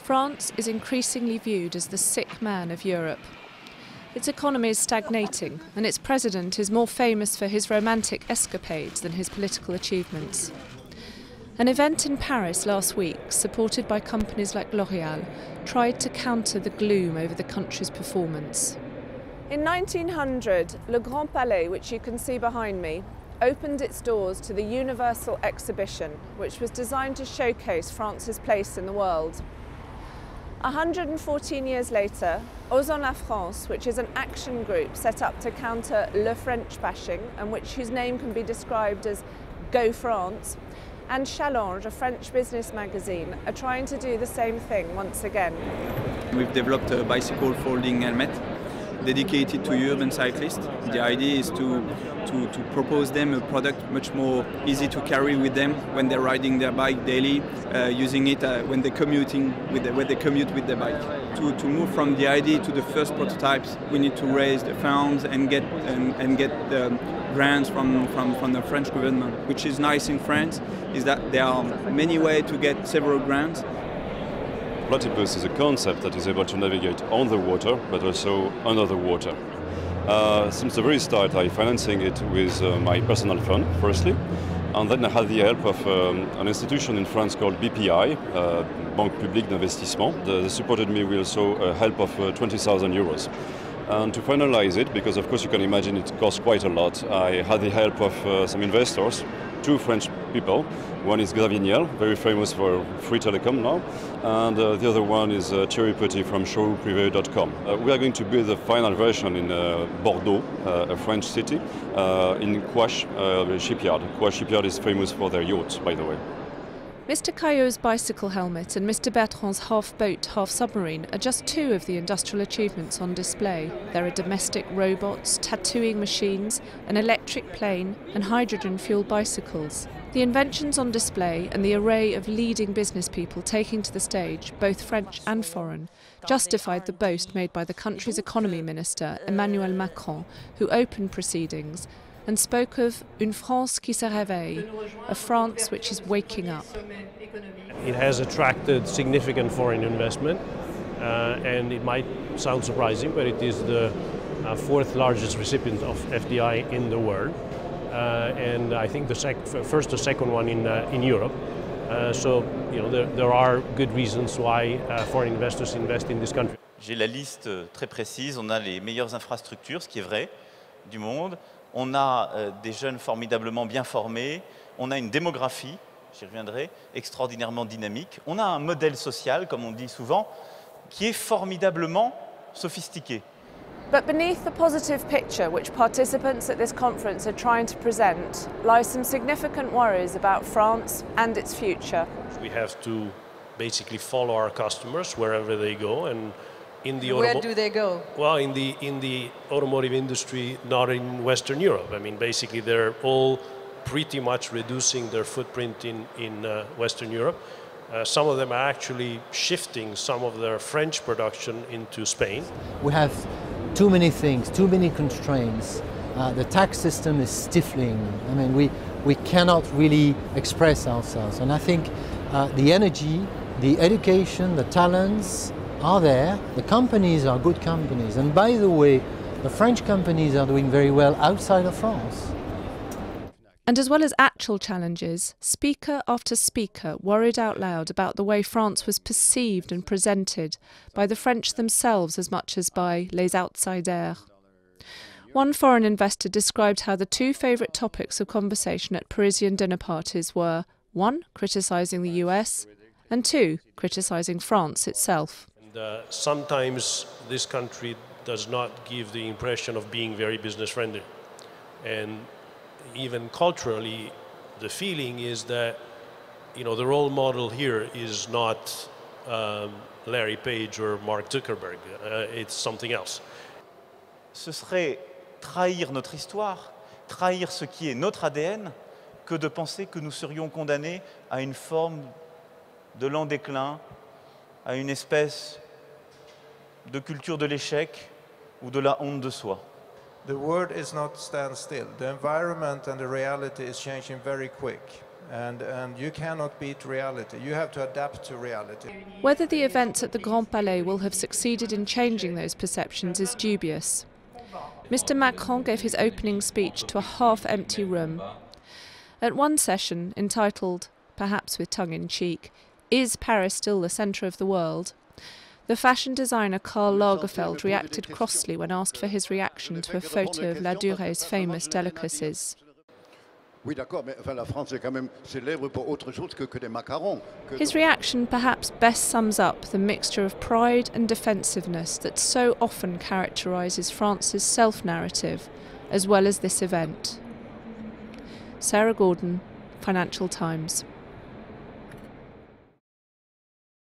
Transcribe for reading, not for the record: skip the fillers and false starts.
France is increasingly viewed as the sick man of Europe. Its economy is stagnating, and its president is more famous for his romantic escapades than his political achievements. An event in Paris last week, supported by companies like L'Oréal, tried to counter the gloom over the country's performance. In 1900, Le Grand Palais, which you can see behind me, opened its doors to the Universal Exhibition, which was designed to showcase France's place in the world. 114 years later, Osons la France, which is an action group set up to counter Le French bashing, and whose name can be described as Go France, and Challenge, a French business magazine, are trying to do the same thing once again. We've developed a bicycle folding helmet dedicated to urban cyclists. The idea is to propose them a product much more easy to carry with them when they're riding their bike daily, using it when they're commuting when they commute with their bike. To move from the idea to the first prototypes, we need to raise the funds and get the grants from the French government. Which is nice in France is that there are many ways to get several grants. Platypus is a concept that is able to navigate on the water, but also under the water. Since the very start, I'm financing it with my personal fund, firstly, and then I had the help of an institution in France called BPI, Banque Publique d'Investissement. They supported me with also a help of 20,000 euros. And to finalize it, because of course you can imagine it costs quite a lot, I had the help of some investors, two French people. One is Xavier Niel, very famous for Free Telecom now, and the other one is Thierry Petit from showprivé.com. We are going to build the final version in Bordeaux, a French city, in Couache shipyard. Couache shipyard is famous for their yachts, by the way. Mr. Caillot's bicycle helmet and Mr. Bertrand's half-boat, half-submarine are just two of the industrial achievements on display. There are domestic robots, tattooing machines, an electric plane and hydrogen-fueled bicycles. The inventions on display and the array of leading business people taking to the stage, both French and foreign, justified the boast made by the country's economy minister, Emmanuel Macron, who opened proceedings and spoke of une France qui se réveille, a France which is waking up. It has attracted significant foreign investment, and it might sound surprising, but it is the fourth largest recipient of FDI in the world, and I think the first or second one in Europe. So you know, there are good reasons why foreign investors invest in this country. J'ai la liste très précise, on a les meilleures infrastructures, ce qui est vrai, du monde. On a des jeunes formidablement bien formés, on a une démographie, j'y reviendrai, extraordinairement dynamique. On a un modèle social, comme on dit souvent, qui est formidablement sophistiqué. But beneath the positive picture which participants at this conference are trying to present lie some significant worries about France and its future. We have to basically follow our customers wherever they go, and where do they go? Well, in the automotive industry, not in Western Europe. I mean, basically, they're all pretty much reducing their footprint in Western Europe. Some of them are actually shifting some of their French production into Spain. We have too many things, too many constraints. The tax system is stifling. I mean, we cannot really express ourselves. And I think the energy, the education, the talents, are there. The companies are good companies, and by the way, the French companies are doing very well outside of France. And as well as actual challenges, speaker after speaker worried out loud about the way France was perceived and presented by the French themselves as much as by les outsiders. One foreign investor described how the two favourite topics of conversation at Parisian dinner parties were 1. Criticising the US, and 2. Criticising France itself. Sometimes this country does not give the impression of being very business friendly, and even culturally the feeling is that, you know, the role model here is not Larry Page or Mark Zuckerberg, it's something else. Ce serait trahir notre histoire, trahir ce qui est notre ADN, que de penser que nous serions condamnés à une forme de lent déclin, à une espèce de culture de l'échec ou de la honte de soi. The world is not stand still. The environment and the reality is changing very quick. And you cannot beat reality. You have to adapt to reality. Whether the events at the Grand Palais will have succeeded in changing those perceptions is dubious. Mr. Macron gave his opening speech to a half-empty room. At one session, entitled, perhaps with tongue-in-cheek, "Is Paris still the centre of the world?" the fashion designer Karl Lagerfeld reacted crossly when asked for his reaction to a photo of Laduré's famous delicacies. His reaction perhaps best sums up the mixture of pride and defensiveness that so often characterises France's self-narrative, as well as this event. Sarah Gordon, Financial Times.